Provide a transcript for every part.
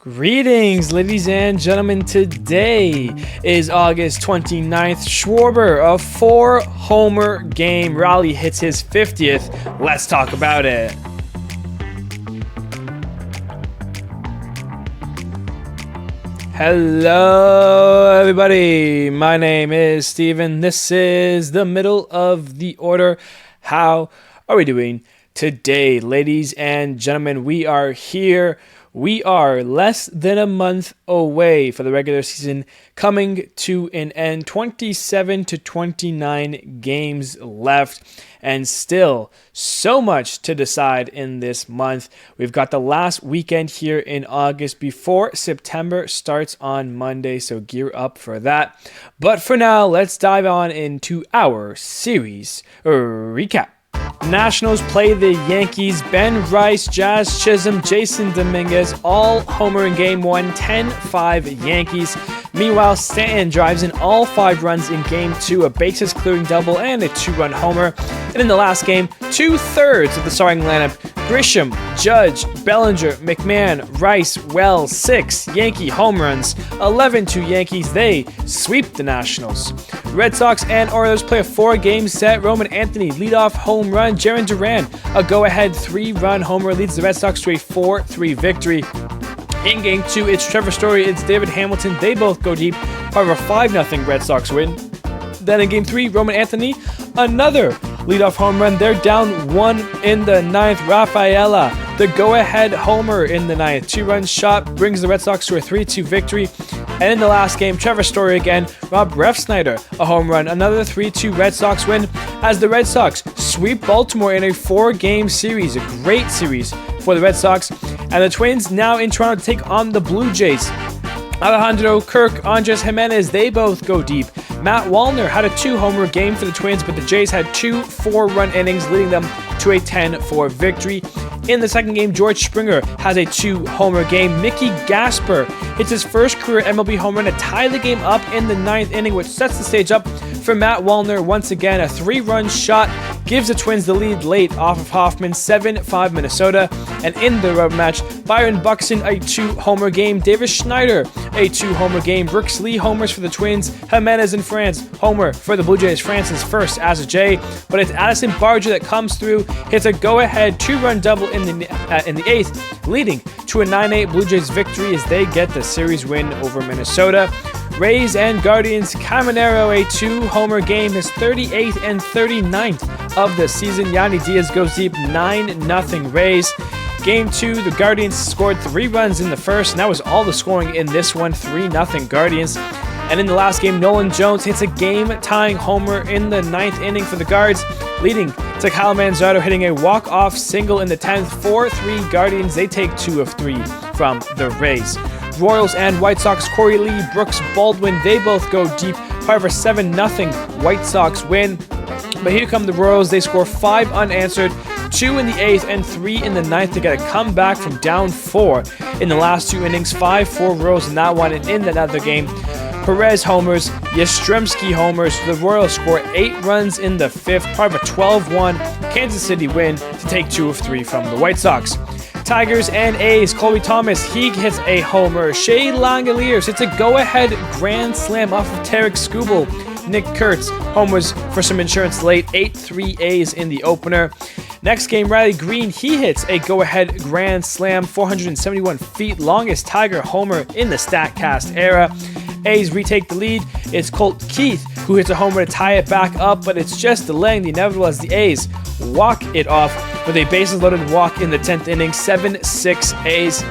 Greetings, ladies and gentlemen. Today is August 29th. Schwarber, a 4-homer game rally, hits his 50th. Let's talk about it. Hello, everybody. My name is Steven. This is the middle of the order. How are we doing today, ladies and gentlemen? We are here. We are less than a month away for the regular season coming to an end. 27 to 29 games left, and still so much to decide in this month. We've got the last weekend here in August before September starts on Monday, so gear up for that. But for now, let's dive on into our series recap. Nationals play the Yankees. Ben Rice, Jazz Chisholm, Jason Dominguez all homer in Game 1, 10-5 Yankees. Meanwhile, Stanton drives in all 5 runs in Game 2, a bases-clearing double and a 2-run homer. And in the last game, 2/3 of the starting lineup: Grisham, Judge, Bellinger, McMahon, Rice, Wells, 6 Yankee home runs, 11-2 Yankees. They sweep the Nationals. Red Sox and Orioles play a 4-game set. Roman Anthony leadoff home run. Jarren Duran, a go-ahead 3-run homer, leads the Red Sox to a 4-3 victory. In Game 2, it's Trevor Story, it's David Hamilton. They both go deep, part of a 5-0 Red Sox win. Then in Game 3, Roman Anthony, another leadoff home run. They're down 1 in the 9th. Rafaela, the go-ahead homer in the 9th. 2-run shot brings the Red Sox to a 3-2 victory. And in the last game, Trevor Story again, Rob Refsnyder, a home run. Another 3-2 Red Sox win as the Red Sox sweep Baltimore in a 4-game series. A great series for the Red Sox. And the Twins now in Toronto to take on the Blue Jays. Alejandro Kirk, Andres Jimenez, they both go deep. Matt Wallner had a 2-homer game for the Twins, but the Jays had 2 4-run innings, leading them to a 10-4 victory. In the second game, George Springer has a 2-homer game. Mickey Gasper hits his first career MLB home run to tie the game up in the 9th inning, which sets the stage up for Matt Wallner. Once again, a 3-run shot gives the Twins the lead late off of Hoffman, 7-5 Minnesota. And in the rubber match, Byron Buxton, a 2-homer game. Davis Schneider, a 2-homer game. Brooks Lee homers for the Twins. Jimenez and France homer for the Blue Jays. France is first as a J, but it's Addison Barger that comes through, hits a go-ahead 2-run double in the 8th, leading to a 9-8 Blue Jays victory as they get the series win over Minnesota. Rays and Guardians, Caminero, a 2-homer game, his 38th and 39th of the season. Yandy Diaz goes deep, 9-0 Rays. Game 2, the Guardians scored 3 runs in the first, and that was all the scoring in this one, 3-0 Guardians. And in the last game, Nolan Jones hits a game-tying homer in the 9th inning for the Guards, leading to Kyle Manzardo hitting a walk-off single in the 10th. 4-3 Guardians. They take 2 of 3 from the Rays. Royals and White Sox, Corey Lee, Brooks Baldwin, they both go deep. Part of a 7-0 White Sox win. But here come the Royals. They score 5 unanswered, 2 in the 8th and 3 in the 9th to get a comeback from down 4 in the last 2 innings. 5-4 Royals in that one, and in another game, Perez homers, Yastrzemski homers. The Royals score 8 runs in the 5th, part of a 12-1 Kansas City win to take 2 of 3 from the White Sox. Tigers and A's, Colby Thomas, he hits a homer. Shea Langeliers hits a go-ahead grand slam off of Tarek Skubal. Nick Kurtz homers for some insurance late, 8-3 A's in the opener. Next game, Riley Green, he hits a go-ahead grand slam, 471 feet, longest Tiger homer in the StatCast era. A's retake the lead. It's Colt Keith who hits a homer to tie it back up, but it's just delaying the inevitable as the A's walk it off with a bases-loaded walk in the 10th inning, 7-6 A's.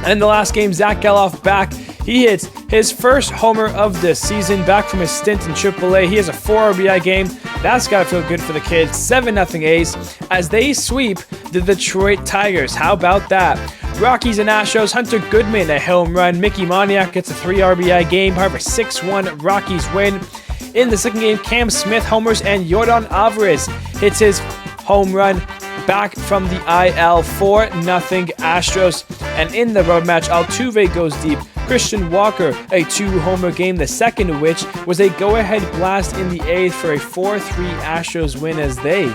And in the last game, Zach Geloff back. He hits his first homer of the season back from his stint in AAA. He has a 4 RBI game. That's got to feel good for the kids. 7-0 A's as they sweep the Detroit Tigers. How about that? Rockies and Astros, Hunter Goodman, a home run. Mickey Moniak gets a 3 RBI game, part of a 6-1 Rockies win. In the second game, Cam Smith homers and Yordan Alvarez hits his home run back from the IL. 4-0 Astros. And in the road match, Altuve goes deep. Christian Walker, a 2-homer game, the second of which was a go-ahead blast in the 8th for a 4-3 Astros win as they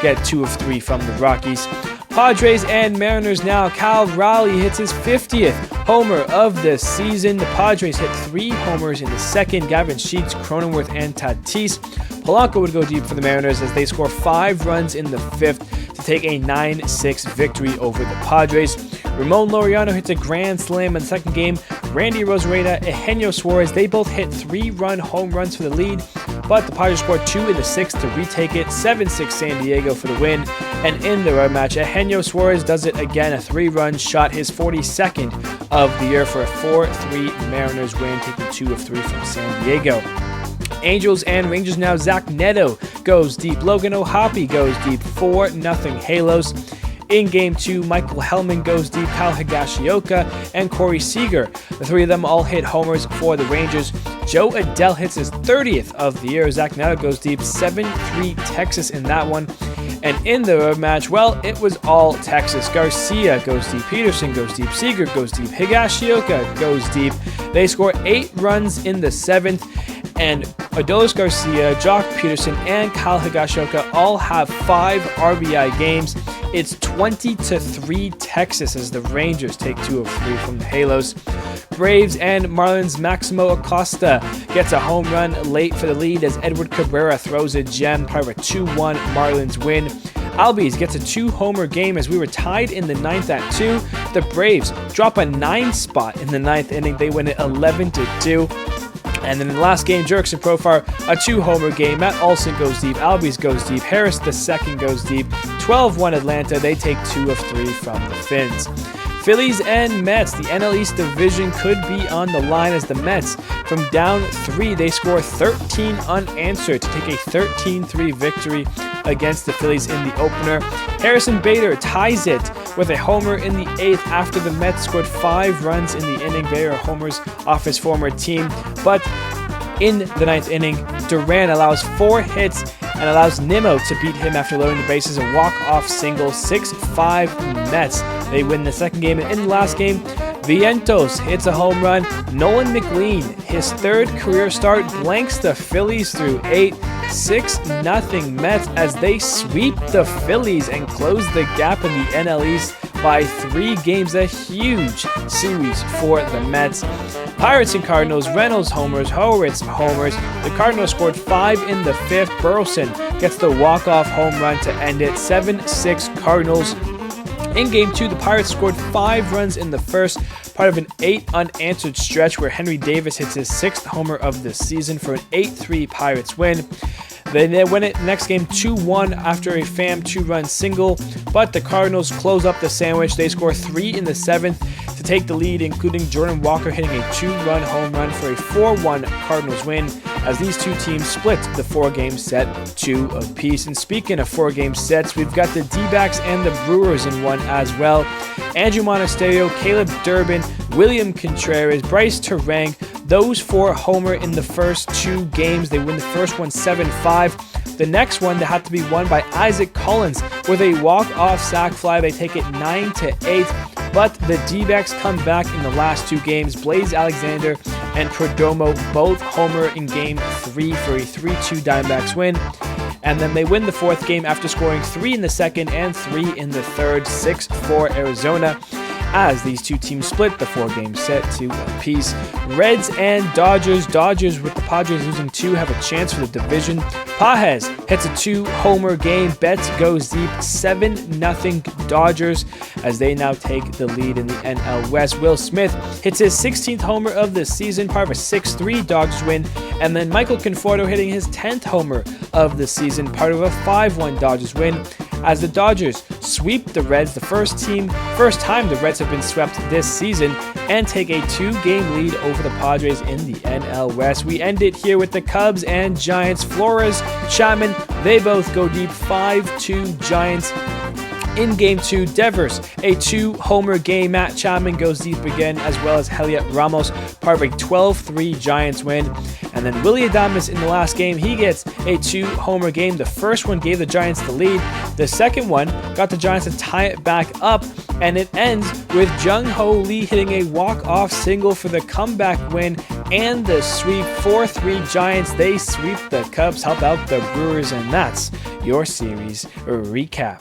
get 2 of 3 from the Rockies. Padres and Mariners now. Cal Raleigh hits his 50th homer of the season. The Padres hit 3 homers in the second. Gavin Sheets, Cronenworth, and Tatis. Polanco would go deep for the Mariners as they score 5 runs in the 5th to take a 9-6 victory over the Padres. Ramon Laureano hits a grand slam in the second game. Randy Rosarena, Eugenio Suarez, they both hit 3-run home runs for the lead, but the Padres scored 2 in the 6th to retake it. 7-6 San Diego for the win. And in the rematch, Eugenio Suarez does it again, a 3-run shot, his 42nd of the year for a 4-3 Mariners win, taking 2 of 3 from San Diego. Angels and Rangers now. Zach Neto goes deep. Logan O'Hoppe goes deep. 4-0 Halos. In Game 2, Michael Hellman goes deep, Kyle Higashioka, and Corey Seager. The 3 of them all hit homers for the Rangers. Joe Adell hits his 30th of the year. Zach Neto goes deep, 7-3 Texas in that one. And in the rematch, well, it was all Texas. Garcia goes deep, Peterson goes deep, Seager goes deep, Higashioka goes deep. They score 8 runs in the 7th. And Adolis Garcia, Jock Peterson, and Kyle Higashioka all have 5 RBI games. It's 20-3 Texas as the Rangers take 2 of 3 from the Halos. Braves and Marlins. Maximo Acosta gets a home run late for the lead as Edward Cabrera throws a gem, part of a 2-1 Marlins win. Albies gets a 2-homer game as we were tied in the 9th at 2. The Braves drop a 9 spot in the 9th inning. They win it 11-2. And then in the last game, Jurickson Profar, a 2-homer game. Matt Olson goes deep. Albies goes deep. Harris II goes deep. 12-1 Atlanta. They take 2 of 3 from the Finns. Phillies and Mets. The NL East division could be on the line as the Mets, from down 3, they score 13 unanswered to take a 13-3 victory against the Phillies in the opener. Harrison Bader ties it with a homer in the 8th after the Mets scored 5 runs in the inning. Bader homers off his former team, but in the 9th inning, Duran allows 4 hits and allows Nimmo to beat him after loading the bases. A walk-off single, 6-5 Mets. They win the second game, and in the last game, Vientos hits a home run. Nolan McLean, his 3rd career start, blanks the Phillies through 8. 6-0 Mets as they sweep the Phillies and close the gap in the NL East by 3 games. A huge series for the Mets. Pirates and Cardinals. Reynolds homers, Horwitz homers. The Cardinals scored 5 in the 5th. Burleson gets the walk-off home run to end it. 7-6 Cardinals. In Game 2, the Pirates scored 5 runs in the first, part of an 8 unanswered stretch where Henry Davis hits his 6th homer of the season for an 8-3 Pirates win. They win it next game 2-1 after a Pham 2-run single, but the Cardinals close up the sandwich. They score 3 in the 7th to take the lead, including Jordan Walker hitting a 2-run home run for a 4-1 Cardinals win, as these two teams split the 4-game set 2 apiece. And speaking of 4-game sets, we've got the D-backs and the Brewers in one as well. Andrew Monasterio, Caleb Durbin, William Contreras, Bryce Terang, those 4 homer in the first 2 games. They win the first one 7-5. The next one that had to be won by Isaac Collins with a walk-off sac fly. They take it 9-8, but the D-backs come back in the last 2 games. Blaze Alexander and Perdomo both homer in Game 3 for a 3-2 Diamondbacks win. And then they win the 4th game after scoring 3 in the 2nd and 3 in the 3rd, 6-4 Arizona, as these two teams split the 4-game set 2 apiece. Reds and Dodgers. Dodgers, with the Padres losing 2, have a chance for the division. Pages hits a 2-homer game. Betts goes deep, 7-0 Dodgers, as they now take the lead in the NL West. Will Smith hits his 16th homer of the season, part of a 6-3 Dodgers win. And then Michael Conforto hitting his 10th homer of the season, part of a 5-1 Dodgers win, as the Dodgers sweep the Reds, the first time the Reds have been swept this season, and take a 2-game lead over the Padres in the NL West. We end it here with the Cubs and Giants. Flores, Chapman, they both go deep, 5-2 Giants. In Game 2, Devers, a 2-homer game. Matt Chapman goes deep again, as well as Heliot Ramos, part of a 12-3 Giants win. And then Willy Adames in the last game, he gets a 2-homer game. The first one gave the Giants the lead. The second one got the Giants to tie it back up, and it ends with Jung Ho Lee hitting a walk-off single for the comeback win and the sweep. 4-3 Giants, they sweep the Cubs, help out the Brewers, and that's your series recap.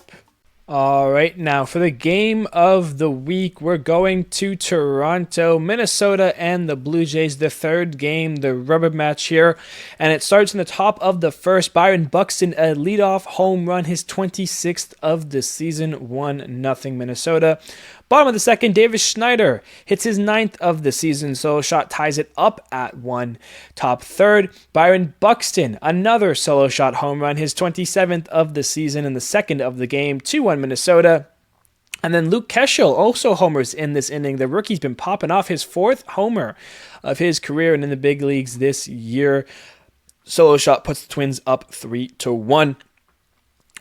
All right, now for the game of the week, we're going to Toronto, Minnesota, and the Blue Jays. The third game, the rubber match here, and it starts in the top of the first. Byron Buxton, a leadoff home run, his 26th of the season, 1-0 Minnesota. Bottom of the second, Davis Schneider hits his 9th of the season, solo shot ties it up at 1. Top third, Byron Buxton, another solo shot home run, his 27th of the season and the second of the game, 2-1 Minnesota. And then Luke Keschel also homers in this inning. The rookie's been popping off, his 4th homer of his career and in the big leagues this year. Solo shot puts the Twins up 3-1.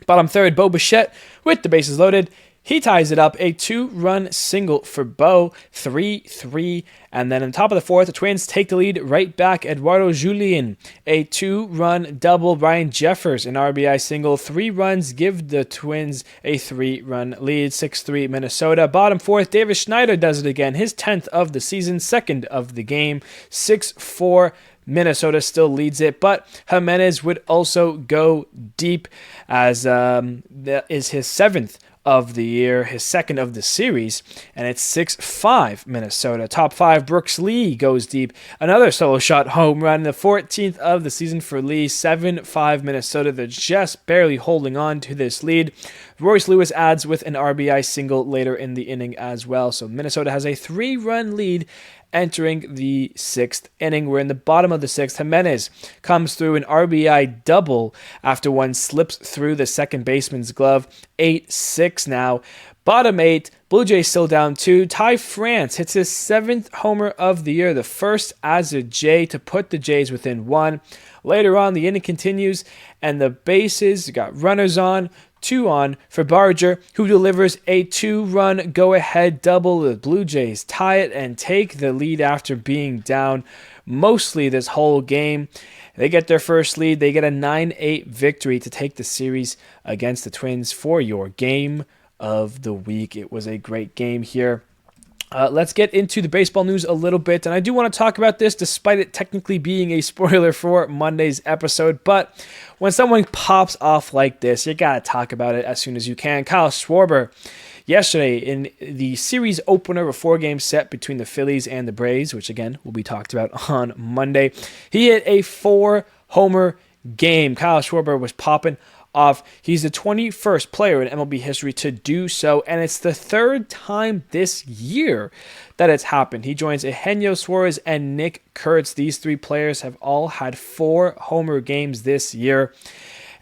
Bottom third, Bo Bichette with the bases loaded. He ties it up, a 2-run single for Bo, 3-3. And then on top of the fourth, the Twins take the lead right back. Eduardo Julien, a 2-run double. Brian Jeffers, an RBI single. 3 runs give the Twins a 3-run lead, 6-3 Minnesota. Bottom fourth, Davis Schneider does it again. His 10th of the season, 2nd of the game, 6-4. Minnesota still leads it, but Jimenez would also go deep as that is his 7th of the year, his 2nd of the series, and it's 6-5 Minnesota. Top 5, Brooks Lee goes deep. Another solo shot home run, the 14th of the season for Lee, 7-5 Minnesota. They're just barely holding on to this lead. Royce Lewis adds with an RBI single later in the inning as well. So Minnesota has a 3-run lead entering the 6th inning. We're in the bottom of the 6th. Jimenez comes through an RBI double after one slips through the second baseman's glove. 8-6 now. Bottom 8, Blue Jays still down 2. Ty France hits his 7th homer of the year, the first as a Jay to put the Jays within 1. Later on, the inning continues, and the bases got runners on. 2 on for Barger, who delivers a 2-run go-ahead double. The Blue Jays tie it and take the lead after being down mostly this whole game. They get their first lead. They get a 9-8 victory to take the series against the Twins for your game of the week. It was a great game here. Let's get into the baseball news a little bit, and I do want to talk about this despite it technically being a spoiler for Monday's episode, but when someone pops off like this, you got to talk about it as soon as you can. Kyle Schwarber, yesterday in the series opener of a 4-game set between the Phillies and the Braves, which again will be talked about on Monday, he hit a 4-homer game. Kyle Schwarber was popping off. He's the 21st player in MLB history to do so, and it's the 3rd time this year that it's happened. He joins Eugenio Suarez and Nick Kurtz. These 3 players have all had 4-homer games this year.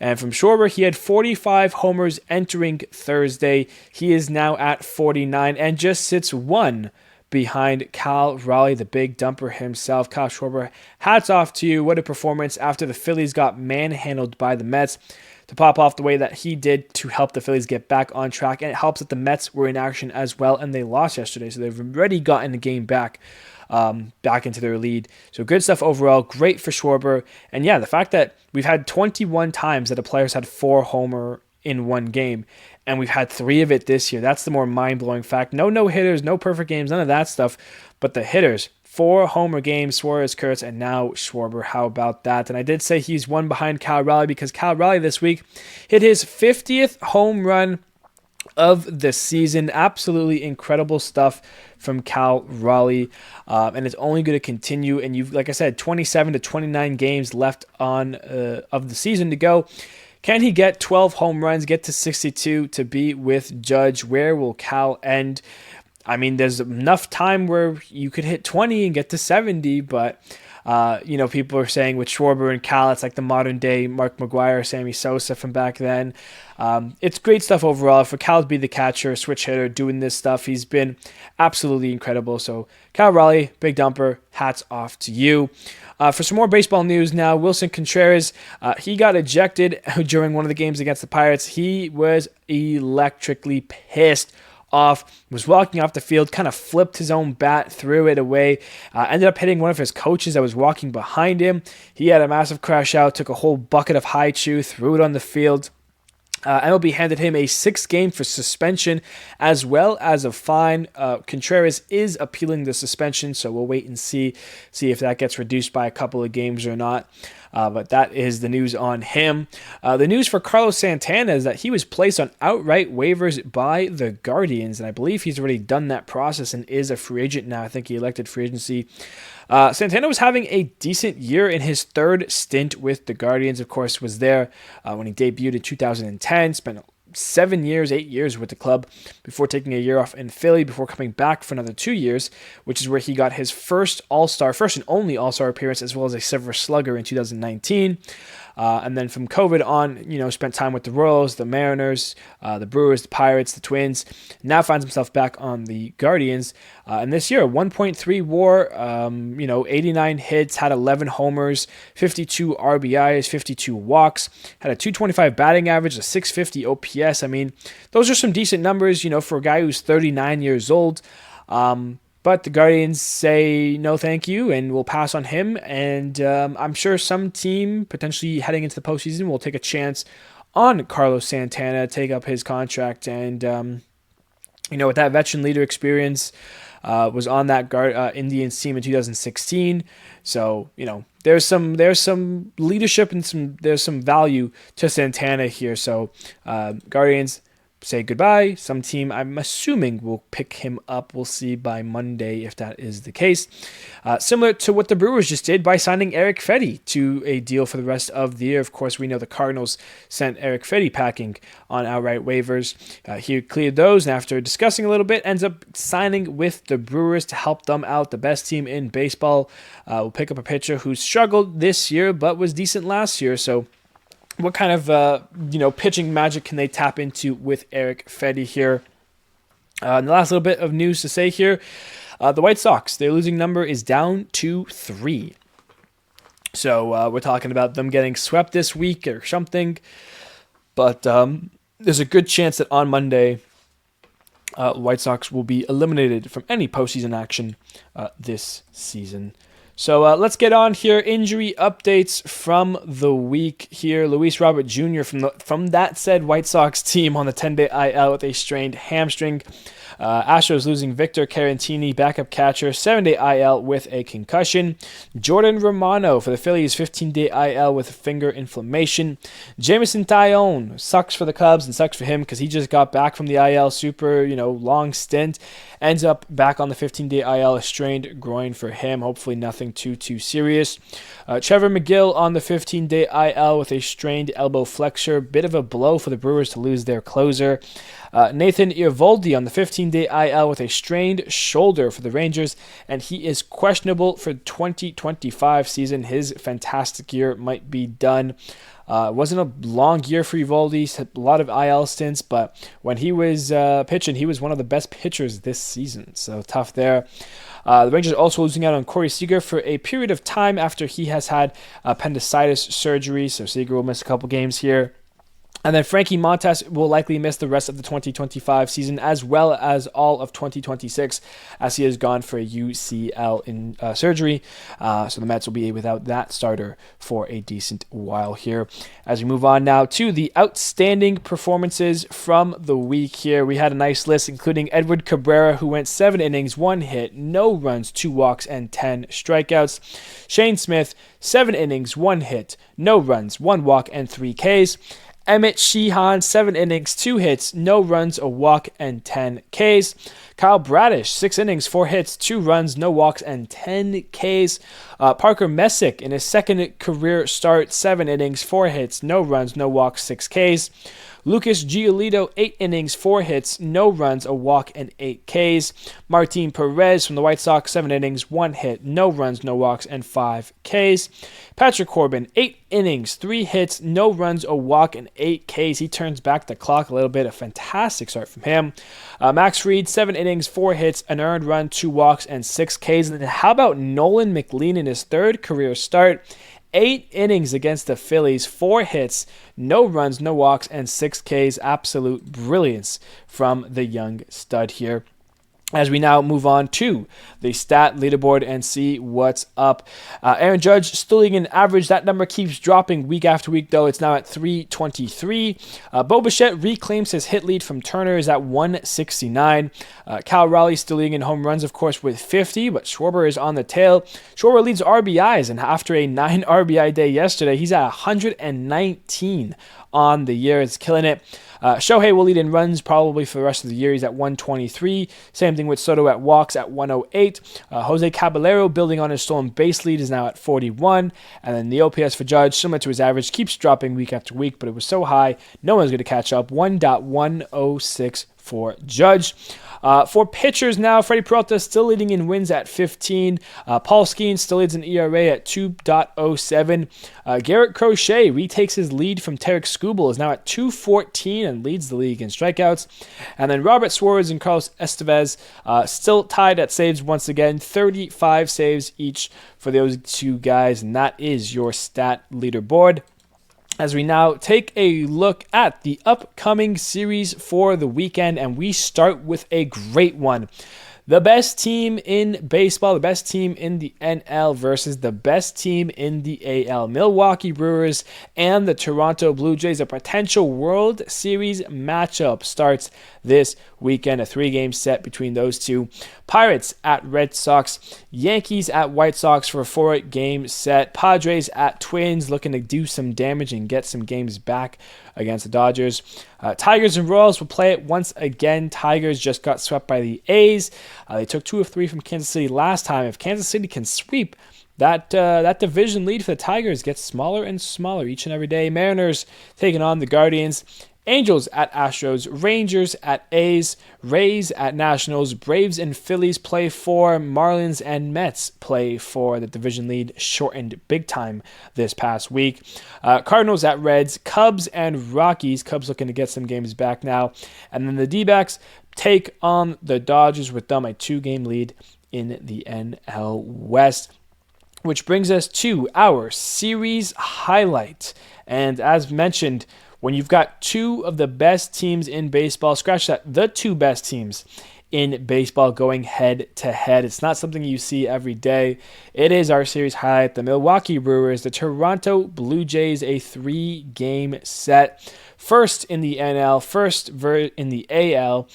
And from Schwarber, he had 45 homers entering Thursday. He is now at 49 and just sits 1 behind Cal Raleigh, the big dumper himself. Kyle Schwarber, hats off to you. What a performance after the Phillies got manhandled by the Mets, to pop off the way that he did to help the Phillies get back on track. And it helps that the Mets were in action as well, and they lost yesterday, so they've already gotten the game back into their lead. So good stuff overall. Great for Schwarber. And yeah, the fact that we've had 21 times that a player's had 4 homer in one game, and we've had 3 of it this year. That's the more mind-blowing fact. No hitters, no perfect games, none of that stuff. But the hitters, 4 homer games, Suarez, Kurtz, and now Schwarber. How about that? And I did say he's 1 behind Cal Raleigh because Cal Raleigh this week hit his 50th home run of the season. Absolutely incredible stuff from Cal Raleigh, and it's only going to continue. And you've, like I said, 27 to 29 games left on of the season to go. Can he get 12 home runs, get to 62 to be with Judge? Where will Cal end? I mean, there's enough time where you could hit 20 and get to 70, but people are saying with Schwarber and Cal, it's like the modern day Mark McGwire, Sammy Sosa from back then. It's great stuff overall. For Cal to be the catcher, switch hitter, doing this stuff, he's been absolutely incredible. So Cal Raleigh, big dumper, hats off to you. For some more baseball news now, Wilson Contreras, he got ejected during one of the games against the Pirates. He was electrically pissed off, was walking off the field, kind of flipped his own bat, threw it away, ended up hitting one of his coaches that was walking behind him. He had a massive crash out, took a whole bucket of high chew, threw it on the field. MLB handed him a 6-game for suspension as well as a fine. Contreras is appealing the suspension, so we'll wait and see if that gets reduced by a couple of games or not. But that is the news on him. The news for Carlos Santana is that he was placed on outright waivers by the Guardians, and I believe he's already done that process and is a free agent now. I think he elected free agency. Santana was having a decent year in his third stint with the Guardians. Of course, was there when he debuted in 2010, spent 8 years with the club before taking a year off in Philly before coming back for another 2 years, which is where he got his first and only All-Star appearance, as well as a Silver Slugger in 2019. And then from COVID on, spent time with the Royals, the Mariners, the Brewers, the Pirates, the Twins. Now finds himself back on the Guardians. And this year, 1.3 WAR, 89 hits, had 11 homers, 52 RBIs, 52 walks, had a 225 batting average, a 650 OPS. I mean, those are some decent numbers, for a guy who's 39 years old. But the Guardians say no thank you and will pass on him. And I'm sure some team potentially heading into the postseason will take a chance on Carlos Santana, take up his contract. And, with that veteran leader experience, was on that Indians team in 2016. So, there's some leadership and there's some value to Santana here. So Guardians say goodbye. Some team, I'm assuming, will pick him up. We'll see by Monday if that is the case. Similar to what the Brewers just did by signing Eric Fedde to a deal for the rest of the year. Of course, we know the Cardinals sent Eric Fedde packing on outright waivers. He cleared those, and after discussing a little bit, ends up signing with the Brewers to help them out, the best team in baseball. We'll pick up a pitcher who struggled this year but was decent last year. So what kind of, pitching magic can they tap into with Eric Fedde here? And the last little bit of news to say here, the White Sox, their losing number is down to 3. So we're talking about them getting swept this week or something. But there's a good chance that on Monday, the White Sox will be eliminated from any postseason action this season. So let's get on here. Injury updates from the week here. Luis Robert Jr. from that said White Sox team on the 10-day IL with a strained hamstring. Astros losing Victor Caratini, backup catcher, 7-day IL with a concussion. Jordan Romano for the Phillies, 15-day IL with finger inflammation. Jameson Taillon sucks for the Cubs and sucks for him because he just got back from the IL, super, long stint. Ends up back on the 15-day IL, a strained groin for him. Hopefully nothing too serious. Trevor McGill on the 15-day IL with a strained elbow flexor. Bit of a blow for the Brewers to lose their closer. Nathan Eovaldi on the 15-day IL with a strained shoulder for the Rangers, and he is questionable for 2025 season. His fantastic year might be done. It wasn't a long year for Eovaldi, had a lot of IL stints, but when he was pitching, he was one of the best pitchers this season, so tough there. The Rangers also losing out on Corey Seager for a period of time after he has had appendicitis surgery, so Seager will miss a couple games here. And then Frankie Montas will likely miss the rest of the 2025 season as well as all of 2026 as he has gone for a UCL in surgery. So the Mets will be without that starter for a decent while here. As we move on now to the outstanding performances from the week here, we had a nice list including Edward Cabrera, who went 7 innings, 1 hit, no runs, 2 walks, and 10 strikeouts. Shane Smith, 7 innings, 1 hit, no runs, 1 walk, and 3 Ks. Emmett Sheehan, 7 innings, 2 hits, no runs, a walk, and 10 Ks. Kyle Bradish, 6 innings, 4 hits, 2 runs, no walks, and 10 Ks. Parker Messick, in his second career start, 7 innings, 4 hits, no runs, no walks, 6 Ks. Lucas Giolito, 8 innings, 4 hits, no runs, a walk, and 8 Ks. Martin Perez from the White Sox, 7 innings, 1 hit, no runs, no walks, and 5 Ks. Patrick Corbin, 8 innings, 3 hits, no runs, a walk, and 8 Ks. He turns back the clock a little bit. A fantastic start from him. Max Fried, 7 innings, 4 hits, an earned run, 2 walks, and 6 Ks. And then how about Nolan McLean in his third career start? 8 innings against the Phillies, 4 hits, no runs, no walks, and 6 Ks. Absolute brilliance from the young stud here. as we now move on to the stat leaderboard and see what's up. Aaron Judge still leading an average. That number keeps dropping week after week, though. It's now at 323. Bo Bichette reclaims his hit lead from Turner, is at 169. Cal Raleigh still leading in home runs, of course, with 50, but Schwarber is on the tail. Schwarber leads RBIs, and after a 9 RBI day yesterday, he's at 119 on the year. It's killing it. Shohei will lead in runs probably for the rest of the year. He's at 123. Same thing with Soto at walks at 108. Jose Caballero, building on his stolen base lead, is now at 41. And then the OPS for Judge, similar to his average, keeps dropping week after week, but it was so high, no one's going to catch up. 1.106 for Judge. For pitchers now, Freddie Peralta still leading in wins at 15. Paul Skeens still leads an ERA at 2.07. Garrett Crochet retakes his lead from Tarek Skubal, is now at 2.14 and leads the league in strikeouts. And then Robert Suarez and Carlos Estevez still tied at saves once again, 35 saves each for those two guys, and that is your stat leaderboard. As we now take a look at the upcoming series for the weekend, and we start with a great one. The best team in baseball, the best team in the NL versus the best team in the AL. Milwaukee Brewers and the Toronto Blue Jays. A potential World Series matchup starts this weekend. A 3-game set between those two. Pirates at Red Sox. Yankees at White Sox for a 4-game set. Padres at Twins, looking to do some damage and get some games back against the Dodgers. Tigers and Royals will play it once again. Tigers just got swept by the A's. They took 2 of 3 from Kansas City last time. If Kansas City can sweep, that division lead for the Tigers gets smaller and smaller each and every day. Mariners taking on the Guardians. Angels at Astros, Rangers at A's, Rays at Nationals, Braves and Phillies play for, Marlins and Mets play for. The division lead shortened big time this past week. Cardinals at Reds, Cubs and Rockies. Cubs looking to get some games back now. And then the D-backs take on the Dodgers with them a 2-game lead in the NL West. Which brings us to our series highlight. And as mentioned, when you've got 2 of the best teams in baseball, scratch that, the 2 best teams in baseball going head-to-head. It's not something you see every day. It is our series highlight. The Milwaukee Brewers, the Toronto Blue Jays, a 3-game set. First in the NL, first in the AL,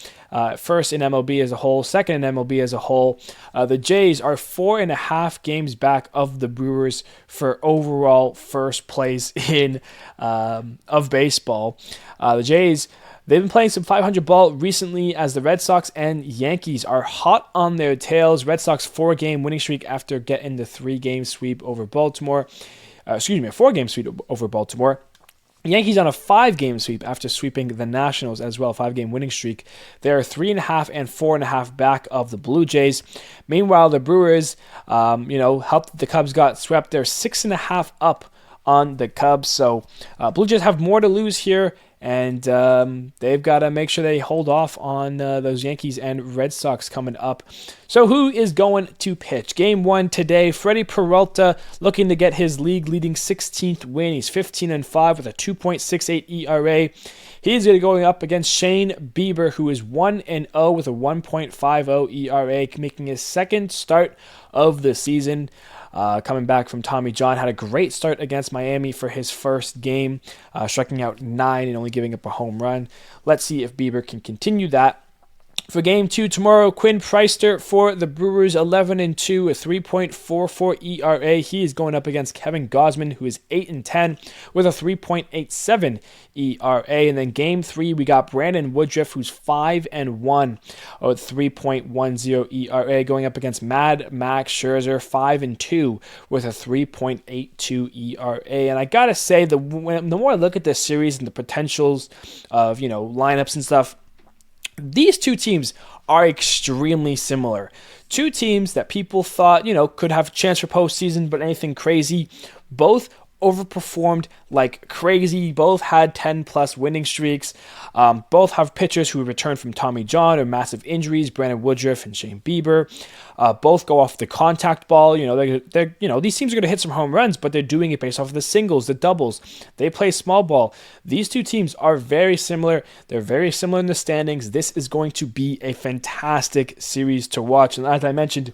first in MLB as a whole, second in MLB as a whole. The Jays are 4.5 games back of the Brewers for overall first place in of baseball. The Jays, they've been playing some 500 ball recently as the Red Sox and Yankees are hot on their tails. Red Sox 4-game winning streak after getting the 3-game sweep over Baltimore. A 4-game sweep over Baltimore. Yankees on a 5-game sweep after sweeping the Nationals as well, 5-game winning streak. They are 3.5 and 4.5 back of the Blue Jays. Meanwhile, the Brewers, helped the Cubs got swept. They're 6.5 up on the Cubs. So Blue Jays have more to lose here, and they've got to make sure they hold off on those Yankees and Red Sox coming up. So who is going to pitch? Game 1 today, Freddie Peralta looking to get his league-leading 16th win. He's 15-5 with a 2.68 ERA. He's going to go up against Shane Bieber, who is 1-0 with a 1.50 ERA, making his second start of the season. Coming back from Tommy John, had a great start against Miami for his first game, striking out 9 and only giving up a home run. Let's see if Bieber can continue that. For Game 2 tomorrow, Quinn Preister for the Brewers, 11-2, a 3.44 ERA. He is going up against Kevin Gausman, who is 8-10 with a 3.87 ERA. And then Game 3, we got Brandon Woodruff, who's 5-1, with 3.10 ERA, going up against Mad Max Scherzer, 5-2 with a 3.82 ERA. And I gotta say, the more I look at this series and the potentials of lineups and stuff, these two teams are extremely similar. Two teams that people thought, could have a chance for postseason, but anything crazy. Both overperformed like crazy. Both had 10-plus winning streaks. Both have pitchers who returned from Tommy John or massive injuries, Brandon Woodruff and Shane Bieber. Both go off the contact ball. These teams are going to hit some home runs, but they're doing it based off of the singles, the doubles. They play small ball. These two teams are very similar. They're very similar in the standings. This is going to be a fantastic series to watch. And as I mentioned,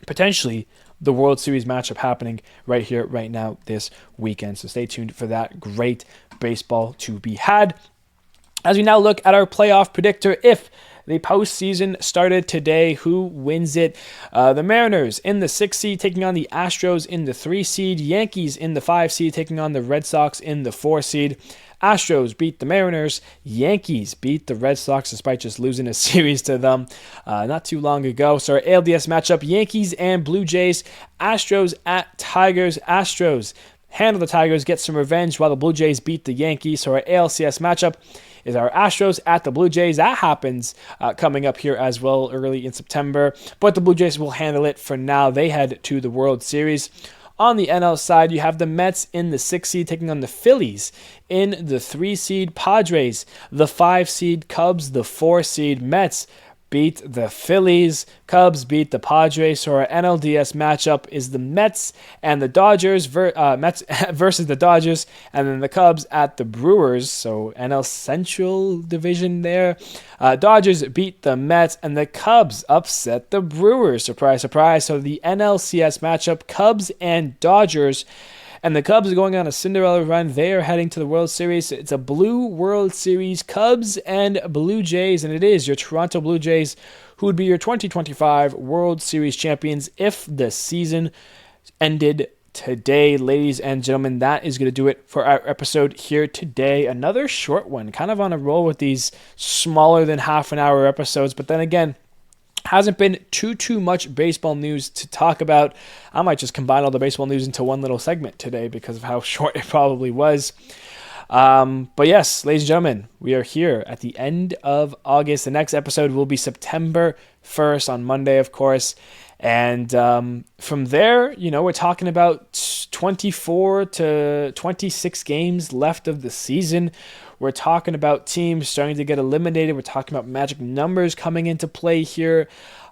potentially the World Series matchup happening right here, right now, this weekend. So stay tuned for that great baseball to be had. As we now look at our playoff predictor, if the postseason started today, who wins it? The Mariners in the 6th seed taking on the Astros in the 3 seed. Yankees in the 5 seed taking on the Red Sox in the 4 seed. Astros beat the Mariners. Yankees beat the Red Sox despite just losing a series to them not too long ago. So our ALDS matchup, Yankees and Blue Jays. Astros at Tigers. Astros handle the Tigers, get some revenge while the Blue Jays beat the Yankees. So our ALCS matchup is our Astros at the Blue Jays. That happens coming up here as well early in September. But the Blue Jays will handle it for now. They head to the World Series. On the NL side, you have the Mets in the 6 seed taking on the Phillies in the 3 seed. Padres, the 5 seed. Cubs, the 4 seed. Mets beat the Phillies. Cubs beat the Padres. So our NLDS matchup is the Mets and the Dodgers. Mets versus the Dodgers, and then the Cubs at the Brewers. So NL Central Division there. Dodgers beat the Mets, and the Cubs upset the Brewers. Surprise, surprise. So the NLCS matchup, Cubs and Dodgers. And the Cubs are going on a Cinderella run. They are heading to the World Series. It's a Blue World Series, Cubs and Blue Jays. And it is your Toronto Blue Jays who would be your 2025 World Series champions if the season ended today. Ladies and gentlemen, that is going to do it for our episode here today. Another short one, kind of on a roll with these smaller than half an hour episodes. But then again, hasn't been too much baseball news to talk about. I might just combine all the baseball news into one little segment today because of how short it probably was. But yes, ladies and gentlemen, we are here at the end of August. The next episode will be September 1st on Monday, of course. And from there, we're talking about 24 to 26 games left of the season. We're talking about teams starting to get eliminated. We're talking about magic numbers coming into play here.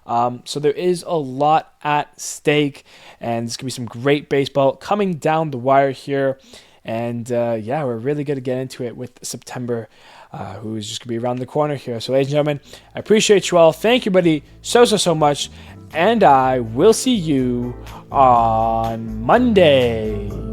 So there is a lot at stake, and it's going to be some great baseball coming down the wire here. And we're really going to get into it with September, who is just going to be around the corner here. So ladies and gentlemen, I appreciate you all. Thank you, buddy, so much. And I will see you on Monday.